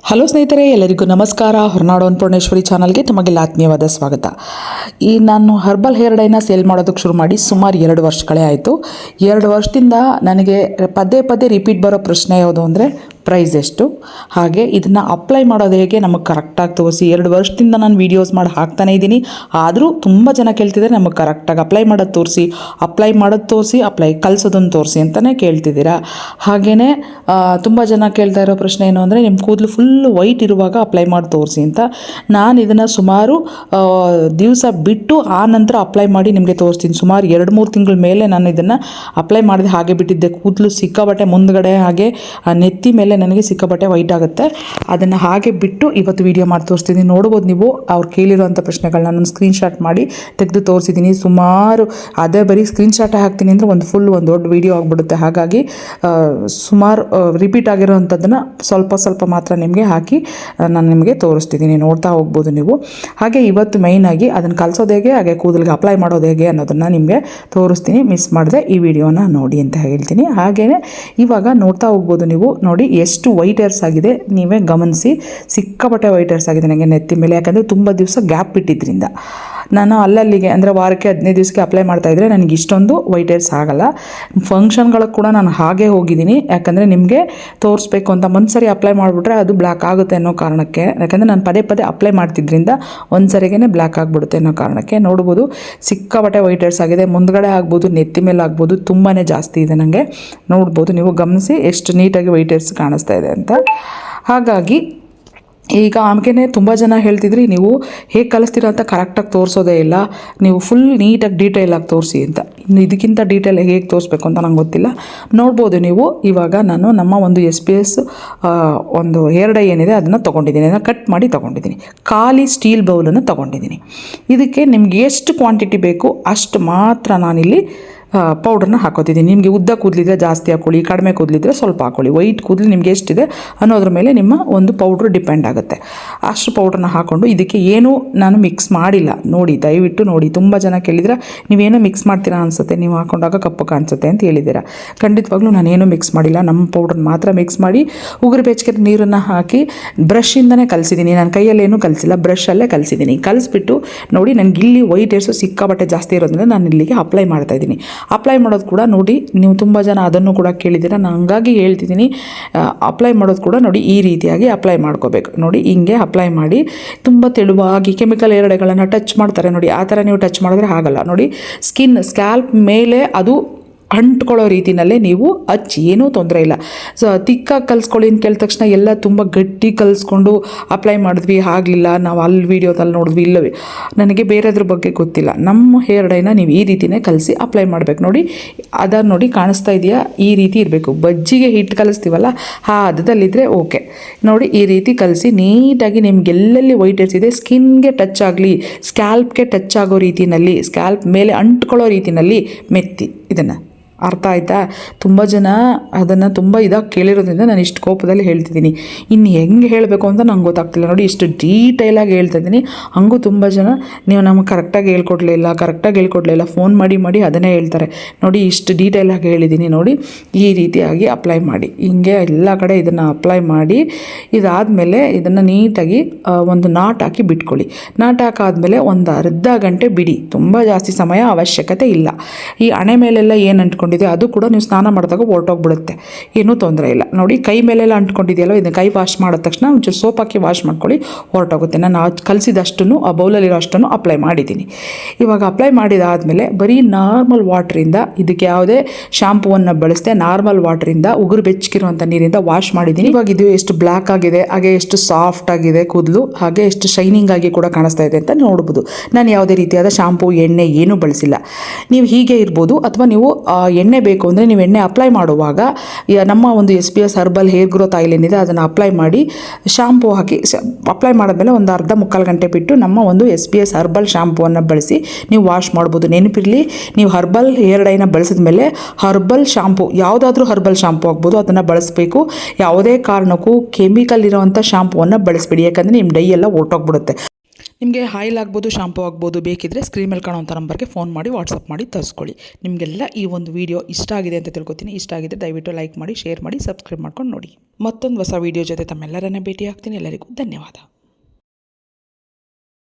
Hello ಸ್ನೇಹಿತರೆ, ಎಲ್ಲರಿಗೂ ನಮಸ್ಕಾರ. ಹೊರನಾಡು ಅನ್ನಪೂರ್ಣೇಶ್ವರಿ ಚಾನಲ್ಗೆ ತಮಗೆಲ್ಲ ಆತ್ಮೀಯವಾದ ಸ್ವಾಗತ. ನಾನು ಹರ್ಬಲ್ ಹೇರ್ ಡೈನ ಸೇಲ್ ಮಾಡೋದಕ್ಕೆ ಶುರು ಮಾಡಿ ಸುಮಾರು 2 ವರ್ಷಗಳೇ ಆಯಿತು. 2 ವರ್ಷದಿಂದ ನನಗೆ ಪದೇ ಪದೇ ರಿಪೀಟ್ ಬರೋ ಪ್ರಶ್ನೆ ಯಾವುದು ಅಂದರೆ ಪ್ರೈಸ್ ಎಷ್ಟು, ಹಾಗೆ ಇದನ್ನು ಅಪ್ಲೈ ಮಾಡೋದು ಹೇಗೆ ನಮಗೆ ಕರೆಕ್ಟಾಗಿ ತೋರಿಸಿ. 2 ವರ್ಷದಿಂದ ನಾನು ವೀಡಿಯೋಸ್ ಮಾಡಿ ಹಾಕ್ತಾನೇ ಇದ್ದೀನಿ. ಆದರೂ ತುಂಬ ಜನ ಕೇಳ್ತಿದ್ದಾರೆ, ನಮಗೆ ಕರೆಕ್ಟಾಗಿ ಅಪ್ಲೈ ಮಾಡೋದು ತೋರಿಸಿ, ಅಪ್ಲೈ ಕಲಿಸೋದನ್ನು ತೋರಿಸಿ ಅಂತಲೇ ಕೇಳ್ತಿದ್ದೀರಾ. ಹಾಗೆಯೇ ತುಂಬ ಜನ ಕೇಳ್ತಾ ಇರೋ ಪ್ರಶ್ನೆ ಏನು ಅಂದರೆ, ನಿಮ್ಮ ಕೂದಲು ಫುಲ್ ವೈಟ್ ಇರುವಾಗ ಅಪ್ಲೈ ಮಾಡಿ ತೋರಿಸಿ ಅಂತ. ನಾನು ಇದನ್ನು ಸುಮಾರು ದಿವಸ ಬಿಟ್ಟು ಆ ನಂತರ ಅಪ್ಲೈ ಮಾಡಿ ನಿಮಗೆ ತೋರಿಸ್ತೀನಿ. ಸುಮಾರು 2-3 ತಿಂಗಳ ಮೇಲೆ ನಾನು ಇದನ್ನು ಅಪ್ಲೈ ಮಾಡಿದೆ, ಹಾಗೆ ಬಿಟ್ಟಿದ್ದೆ. ಕೂದಲು ಸಿಕ್ಕಾಬಟ್ಟೆ ಮುಂದ್ಗಡೆ ಹಾಗೆ ನೆತ್ತಿ ಮೇಲೆ ನನಗೆ ಸಿಕ್ಕಾಬಟ್ಟೆ ವೈಟ್ ಆಗುತ್ತೆ. ಅದನ್ನು ಹಾಗೆ ಬಿಟ್ಟು ಇವತ್ತು ವೀಡಿಯೋ ಮಾಡಿ ತೋರಿಸ್ತೀನಿ. ನೋಡ್ಬೋದು ನೀವು ಅವ್ರು ಕೇಳಿರೋಂಥ ಪ್ರಶ್ನೆಗಳನ್ನ ನಾನು ಸ್ಕ್ರೀನ್ಶಾಟ್ ಮಾಡಿ ತೆಗೆದು ತೋರಿಸಿದ್ದೀನಿ. ಸುಮಾರು ಅದೇ ಬರೀ ಸ್ಕ್ರೀನ್ಶಾಟೇ ಹಾಕ್ತೀನಿ ಅಂದರೆ ಒಂದು ದೊಡ್ಡ ವೀಡಿಯೋ ಆಗಿಬಿಡುತ್ತೆ. ಹಾಗಾಗಿ ಸುಮಾರು ರಿಪೀಟ್ ಆಗಿರೋವಂಥದ್ದನ್ನು ಸ್ವಲ್ಪ ಮಾತ್ರ ನಿಮಗೆ ಹಾಕಿ ನಾನು ನಿಮಗೆ ತೋರಿಸ್ತಿದ್ದೀನಿ, ನೋಡ್ತಾ ಹೋಗ್ಬೋದು ನೀವು. ಹಾಗೆ ಇವತ್ತು ಮೈನಾಗಿ ಅದನ್ನು ಕಲಿಸೋದು ಹೇಗೆ, ಹಾಗೆ ಕೂದಲಿಗೆ ಅಪ್ಲೈ ಮಾಡೋದು ಹೇಗೆ ಅನ್ನೋದನ್ನು ನಿಮಗೆ ತೋರಿಸ್ತೀನಿ. ಮಿಸ್ ಮಾಡದೆ ಈ ವಿಡಿಯೋನ ನೋಡಿ ಅಂತ ಹೇಳ್ತೀನಿ. ಹಾಗೆಯೇ ಇವಾಗ ನೋಡ್ತಾ ಹೋಗ್ಬೋದು ನೀವು. ನೋಡಿ ಎಷ್ಟು ವೈಟ್ ಹೇರ್ಸ್ ಆಗಿದೆ ನೀವೇ ಗಮನಿಸಿ. ಸಿಕ್ಕಾಪಟ್ಟೆ ವೈಟ್ ಹೇರ್ಸ್ ಆಗಿದೆ ನನಗೆ ನೆತ್ತಿ ಮೇಲೆ, ಯಾಕಂದರೆ ತುಂಬ ದಿವಸ ಗ್ಯಾಪ್ ಬಿಟ್ಟಿದ್ದರಿಂದ. ನಾನು ಅಲ್ಲಲ್ಲಿಗೆ ಅಂದರೆ ವಾರಕ್ಕೆ 15 ದಿವಸಕ್ಕೆ ಅಪ್ಲೈ ಮಾಡ್ತಾಯಿದ್ರೆ ನನಗೆ ಇಷ್ಟೊಂದು ವೈಟ್ ಹೇರ್ಸ್ ಆಗಲ್ಲ. ಫಂಕ್ಷನ್ಗಳಿಗೆ ಕೂಡ ನಾನು ಹಾಗೆ ಹೋಗಿದ್ದೀನಿ, ಯಾಕಂದರೆ ನಿಮಗೆ ತೋರಿಸ್ಬೇಕು ಅಂತ. ಒಂದ್ಸರಿ ಅಪ್ಲೈ ಮಾಡಿಬಿಟ್ರೆ ಅದು ಬ್ಲ್ಯಾಕ್ ಆಗುತ್ತೆ ಅನ್ನೋ ಕಾರಣಕ್ಕೆ, ಯಾಕಂದರೆ ನಾನು ಪದೇ ಅಪ್ಲೈ ಮಾಡ್ತಿದ್ರಿಂದ ಒಂದ್ಸರಿಗೇ ಬ್ಲ್ಯಾಕ್ ಆಗಿಬಿಡುತ್ತೆ ಅನ್ನೋ ಕಾರಣಕ್ಕೆ. ನೋಡ್ಬೋದು ಸಿಕ್ಕಾಪಟ್ಟೆ ವೈಟ್ ಹೇರ್ಸ್ ಆಗಿದೆ. ಮುಂದ್ಗಡೆ ಆಗ್ಬೋದು, ನೆತ್ತಿ ಮೇಲೆ ಆಗ್ಬೋದು, ತುಂಬಾ ಜಾಸ್ತಿ ಇದೆ ನನಗೆ. ನೋಡ್ಬೋದು ನೀವು ಗಮನಿಸಿ ಎಷ್ಟು ನೀಟಾಗಿ ವೈಟ್ ಹೇರ್ಸ್ ಕಾಣಿಸ್ತಾ ಇದೆ ಅಂತ. ಹಾಗಾಗಿ ಈಗ ಆಮೇಲೆ ತುಂಬ ಜನ ಹೇಳ್ತಿದ್ರಿ, ನೀವು ಹೇಗೆ ಕಲಿಸ್ತೀರ ಅಂತ ಕರೆಕ್ಟಾಗಿ ತೋರಿಸೋದೇ ಇಲ್ಲ, ನೀವು ಫುಲ್ ನೀಟಾಗಿ ಡೀಟೇಲಾಗಿ ತೋರಿಸಿ ಅಂತ. ಇನ್ನು ಇದಕ್ಕಿಂತ ಡೀಟೇಲ್ ಹೇಗೆ ತೋರಿಸ್ಬೇಕು ಅಂತ ನಂಗೆ ಗೊತ್ತಿಲ್ಲ. ನೋಡ್ಬೋದು ನೀವು. ಇವಾಗ ನಾನು ನಮ್ಮ ಒಂದು SPS ಒಂದು ಹೇರ್ ಡೈ ಏನಿದೆ ಅದನ್ನು ತೊಗೊಂಡಿದ್ದೀನಿ, ಅದನ್ನು ಕಟ್ ಮಾಡಿ ತೊಗೊಂಡಿದ್ದೀನಿ. ಖಾಲಿ ಸ್ಟೀಲ್ ಬೌಲನ್ನು ತೊಗೊಂಡಿದ್ದೀನಿ. ಇದಕ್ಕೆ ನಿಮ್ಗೆ ಎಷ್ಟು ಕ್ವಾಂಟಿಟಿ ಬೇಕು ಅಷ್ಟು ಮಾತ್ರ ನಾನಿಲ್ಲಿ ಪೌಡ್ರನ್ನ ಹಾಕೋತಿದ್ದೀನಿ. ನಿಮಗೆ ಉದ್ದ ಕೂದಲಿದ್ರೆ ಜಾಸ್ತಿ ಹಾಕ್ಕೊಳ್ಳಿ, ಕಡಿಮೆ ಕೂದಲಿದ್ರೆ ಸ್ವಲ್ಪ ಹಾಕ್ಕೊಳ್ಳಿ. ವೈಟ್ ಕೂದಲು ನಿಮಗೆ ಎಷ್ಟಿದೆ ಅನ್ನೋದ್ರ ಮೇಲೆ ನಿಮ್ಮ ಒಂದು ಪೌಡ್ರ್ ಡಿಪೆಂಡ್ ಆಗುತ್ತೆ. ಅಷ್ಟು ಪೌಡ್ರನ್ನ ಹಾಕ್ಕೊಂಡು ಇದಕ್ಕೆ ಏನೂ ನಾನು ಮಿಕ್ಸ್ ಮಾಡಿಲ್ಲ. ನೋಡಿ, ದಯವಿಟ್ಟು ನೋಡಿ. ತುಂಬ ಜನ ಕೇಳಿದ್ರೆ ನೀವೇನೋ ಮಿಕ್ಸ್ ಮಾಡ್ತೀರಾ ಅನಿಸುತ್ತೆ, ನೀವು ಹಾಕೊಂಡಾಗ ಕಪ್ಪು ಕಾಣಿಸುತ್ತೆ ಅಂತ ಹೇಳಿದ್ದೀರಾ. ಖಂಡಿತವಾಗ್ಲೂ ನಾನೇನು ಮಿಕ್ಸ್ ಮಾಡಿಲ್ಲ. ನಮ್ಮ ಪೌಡ್ರನ್ನ ಮಾತ್ರ ಮಿಕ್ಸ್ ಮಾಡಿ ಉಗುರು ಬೆಚ್ಚಗೆ ನೀರನ್ನು ಹಾಕಿ ಬ್ರಷಿಂದನೇ ಕಲಿಸಿದ್ದೀನಿ. ನಾನು ಕೈಯಲ್ಲೇನೂ ಕಲಿಸಿಲ್ಲ, ಬ್ರಷಲ್ಲೇ ಕಲಿಸಿದ್ದೀನಿ. ಕಲಿಸ್ಬಿಟ್ಟು ನೋಡಿ, ನನಗೆ ಇಲ್ಲಿ ವೈಟ್ ಹೇರ್ಸು ಸಿಕ್ಕಾಬಟ್ಟೆ ಜಾಸ್ತಿ ಇರೋದ್ರಿಂದ ನಾನು ಇಲ್ಲಿಗೆ ಅಪ್ಲೈ ಮಾಡ್ತಾಯಿದ್ದೀನಿ. ಅಪ್ಲೈ ಮಾಡೋದು ಕೂಡ ನೋಡಿ, ನೀವು ತುಂಬ ಜನ ಅದನ್ನು ಕೂಡ ಕೇಳಿದ್ದೀರಾ, ನಾನು ಹಂಗಾಗಿ ಹೇಳ್ತಿದ್ದೀನಿ. ಅಪ್ಲೈ ಮಾಡೋದು ಕೂಡ ನೋಡಿ ಈ ರೀತಿಯಾಗಿ ಅಪ್ಲೈ ಮಾಡ್ಕೋಬೇಕು. ನೋಡಿ ಹಿಂಗೆ ಅಪ್ಲೈ ಮಾಡಿ ತುಂಬ ತೆಳುವಾಗಿ ಕೆಮಿಕಲ್ ಹೇರ್ ಡೈಗಳನ್ನು ಟಚ್ ಮಾಡ್ತಾರೆ ನೋಡಿ, ಆ ಥರ ನೀವು ಟಚ್ ಮಾಡಿದ್ರೆ ಆಗಲ್ಲ. ನೋಡಿ ಸ್ಕ್ಯಾಲ್ಪ್ ಮೇಲೆ ಅದು ಅಂಟ್ಕೊಳ್ಳೋ ರೀತಿಯಲ್ಲೇ ನೀವು ಹಚ್ಚಿ, ಏನೂ ತೊಂದರೆ ಇಲ್ಲ. ಸೊ ತಿಕ್ಕಾಗಿ ಕಲಿಸ್ಕೊಳ್ಳಿ ಅಂತ ಕೇಳಿದ ತಕ್ಷಣ ಎಲ್ಲ ತುಂಬ ಗಟ್ಟಿ ಕಲಿಸ್ಕೊಂಡು ಅಪ್ಲೈ ಮಾಡಿದ್ವಿ, ಆಗಲಿಲ್ಲ, ನಾವು ಅಲ್ಲಿ ವೀಡಿಯೋದಲ್ಲಿ ನೋಡಿದ್ವಿ, ಇಲ್ಲವೇ ನನಗೆ ಬೇರೆದ್ರ ಬಗ್ಗೆ ಗೊತ್ತಿಲ್ಲ. ನಮ್ಮ ಹೇರ್ ಡೈನ ನೀವು ಈ ರೀತಿಯೇ ಕಲಿಸಿ ಅಪ್ಲೈ ಮಾಡಬೇಕು. ನೋಡಿ ಅದನ್ನು ನೋಡಿ ಕಾಣಿಸ್ತಾ ಇದೆಯಾ, ಈ ರೀತಿ ಇರಬೇಕು. ಬಜ್ಜಿಗೆ ಹಿಟ್ಟು ಕಲಿಸ್ತೀವಲ್ಲ ಆ ಹದದಲ್ಲಿದ್ದರೆ ಓಕೆ. ನೋಡಿ ಈ ರೀತಿ ಕಲಿಸಿ ನೀಟಾಗಿ ನಿಮ್ಗೆ ಎಲ್ಲೆಲ್ಲಿ ವೈಟ್ ಹೇರ್ಸ್ ಇದೆ ಸ್ಕಿನ್ಗೆ ಟಚ್ ಆಗಲಿ, ಸ್ಕ್ಯಾಲ್ಪ್ಗೆ ಟಚ್ ಆಗೋ ರೀತಿಯಲ್ಲಿ, ಸ್ಕ್ಯಾಲ್ಪ್ ಮೇಲೆ ಅಂಟ್ಕೊಳ್ಳೋ ರೀತಿಯಲ್ಲಿ ಮೆತ್ತಿ. ಇದನ್ನು ಅರ್ಥ ಆಯಿತಾ? ತುಂಬ ಜನ ಅದನ್ನು ತುಂಬ ಇದಾಗಿ ಕೇಳಿರೋದ್ರಿಂದ ನಾನು ಇಷ್ಟು ಕೋಪದಲ್ಲಿ ಹೇಳ್ತಿದ್ದೀನಿ. ಇನ್ನು ಹೆಂಗೆ ಹೇಳಬೇಕು ಅಂತ ನಂಗೆ ಗೊತ್ತಾಗ್ತಿಲ್ಲ. ನೋಡಿ ಇಷ್ಟು ಡೀಟೇಲಾಗಿ ಹೇಳ್ತಾ ಇದ್ದೀನಿ. ಹಂಗೂ ತುಂಬ ಜನ ನೀವು ನಮಗೆ ಕರೆಕ್ಟಾಗಿ ಹೇಳ್ಕೊಡ್ಲಿಲ್ಲ ಫೋನ್ ಮಾಡಿ ಅದನ್ನೇ ಹೇಳ್ತಾರೆ. ನೋಡಿ ಇಷ್ಟು ಡೀಟೇಲಾಗಿ ಹೇಳಿದ್ದೀನಿ. ನೋಡಿ ಈ ರೀತಿಯಾಗಿ ಅಪ್ಲೈ ಮಾಡಿ, ಹಿಂಗೆ ಎಲ್ಲ ಕಡೆ ಇದನ್ನು ಅಪ್ಲೈ ಮಾಡಿ, ಇದಾದಮೇಲೆ ಇದನ್ನು ನೀಟಾಗಿ ಒಂದು ನಾಟ್ ಹಾಕಿ ಬಿಟ್ಕೊಳ್ಳಿ. ನಾಟ್ ಹಾಕಾದ್ಮೇಲೆ ಒಂದು ಅರ್ಧ ಗಂಟೆ ಬಿಡಿ, ತುಂಬ ಜಾಸ್ತಿ ಸಮಯ ಅವಶ್ಯಕತೆ ಇಲ್ಲ. ಈ ಹಣೆ ಮೇಲೆಲ್ಲ ಏನು ಅಂಟ್ಕೊಂಡಿದೆ ಅದು ಕೂಡ ನೀವು ಸ್ನಾನ ಮಾಡಿದಾಗ ಹೊರಟೋಗ್ಬಿಡುತ್ತೆ, ಏನೂ ತೊಂದರೆ ಇಲ್ಲ. ನೋಡಿ ಕೈ ಮೇಲೆಲ್ಲ ಅಂಟ್ಕೊಂಡಿದೆಯಲ್ಲ, ಇದನ್ನು ಕೈ ವಾಶ್ ಮಾಡಿದ ತಕ್ಷಣ ಒಂಚೂರು ಸೋಪ್ ಹಾಕಿ ವಾಶ್ ಮಾಡ್ಕೊಳ್ಳಿ, ಹೊರಟೋಗುತ್ತೆ. ನಾನು ಕಲಿಸಿದಷ್ಟನ್ನು ಆ ಬೌಲಲ್ಲಿರೋ ಅಷ್ಟನ್ನು ಅಪ್ಲೈ ಮಾಡಿದ್ದೀನಿ. ಇವಾಗ ಅಪ್ಲೈ ಮಾಡಿದಾದಮೇಲೆ ಬರೀ ನಾರ್ಮಲ್ ವಾಟ್ರಿಂದ, ಇದಕ್ಕೆ ಯಾವುದೇ ಶಾಂಪೂವನ್ನು ಬಳಸದೆ ನಾರ್ಮಲ್ ವಾಟ್ರಿಂದ ಉಗುರು ಬೆಚ್ಚಗಿರುವಂಥ ನೀರಿಂದ ವಾಶ್ ಮಾಡಿದ್ದೀನಿ. ಇವಾಗ ಇದು ಎಷ್ಟು ಬ್ಲ್ಯಾಕ್ ಆಗಿದೆ, ಹಾಗೆ ಎಷ್ಟು ಸಾಫ್ಟ್ ಆಗಿದೆ ಕೂದಲು, ಹಾಗೆ ಎಷ್ಟು ಶೈನಿಂಗ್ ಆಗಿ ಕೂಡ ಕಾಣಿಸ್ತಾ ಇದೆ ಅಂತ ನೋಡ್ಬೋದು. ನಾನು ಯಾವುದೇ ರೀತಿಯಾದ ಶಾಂಪೂ ಎಣ್ಣೆ ಏನೂ ಬಳಸಿಲ್ಲ. ನೀವು ಹೀಗೆ ಇರ್ಬೋದು, ಅಥವಾ ನೀವು ಎಣ್ಣೆ ಬೇಕು ಅಂದರೆ ನೀವು ಎಣ್ಣೆ ಅಪ್ಲೈ ಮಾಡುವಾಗ ನಮ್ಮ ಒಂದು SPS herbal hair growth oil ಏನಿದೆ ಅದನ್ನು ಅಪ್ಲೈ ಮಾಡಿ ಶಾಂಪೂ ಹಾಕಿ ಅಪ್ಲೈ ಮಾಡಿದ್ಮೇಲೆ ಒಂದು ಅರ್ಧ ಮುಕ್ಕಾಲು ಗಂಟೆ ಬಿಟ್ಟು ನಮ್ಮ ಒಂದು SPS ಹರ್ಬಲ್ ಶಾಂಪೂವನ್ನು ಬಳಸಿ ನೀವು ವಾಶ್ ಮಾಡ್ಬೋದು. ನೆನಪಿರಲಿ, ನೀವು ಹರ್ಬಲ್ ಹೇರ್ ಡೈನ ಬಳಸಿದ ಮೇಲೆ ಹರ್ಬಲ್ ಶಾಂಪೂ, ಯಾವುದಾದ್ರೂ ಹರ್ಬಲ್ ಶಾಂಪೂ ಆಗ್ಬೋದು, ಅದನ್ನು ಬಳಸಬೇಕು. ಯಾವುದೇ ಕಾರಣಕ್ಕೂ ಕೆಮಿಕಲ್ ಇರೋವಂಥ ಶಾಂಪೂವನ್ನು ಬಳಸಬೇಡಿ, ಯಾಕಂದರೆ ನಿಮ್ಮ ಡೈ ಎಲ್ಲ ಹೊರಟೋಗ್ಬಿಡುತ್ತೆ. ನಿಮಗೆ ಆಯಿಲ್ ಆಗ್ಬೋದು, ಶಾಂಪೂ ಆಗ್ಬೋದು, ಬೇಕಿದ್ದರೆ ಸ್ಕ್ರೀನ್ ಮೇಲೆ ಕಾಣುವಂಥ ನಂಬರ್ಗೆ ಫೋನ್ ಮಾಡಿ ವಾಟ್ಸಪ್ ಮಾಡಿ ತರಿಸ್ಕೊಳ್ಳಿ. ನಿಮಗೆಲ್ಲ ಈ ಒಂದು ವಿಡಿಯೋ ಇಷ್ಟ ಆಗಿದೆ ಅಂತ ತಿಳ್ಕೊತೀನಿ. ಇಷ್ಟ ಆಗಿದ್ದರೆ ದಯವಿಟ್ಟು ಲೈಕ್ ಮಾಡಿ, ಶೇರ್ ಮಾಡಿ, ಸಬ್ಸ್ಕ್ರೈಬ್ ಮಾಡ್ಕೊಂಡು ನೋಡಿ. ಮತ್ತೊಂದು ಹೊಸ ವಿಡಿಯೋ ಜೊತೆ ತಮ್ಮೆಲ್ಲರನ್ನೇ ಭೇಟಿ ಆಗ್ತೀನಿ. ಎಲ್ಲರಿಗೂ ಧನ್ಯವಾದ.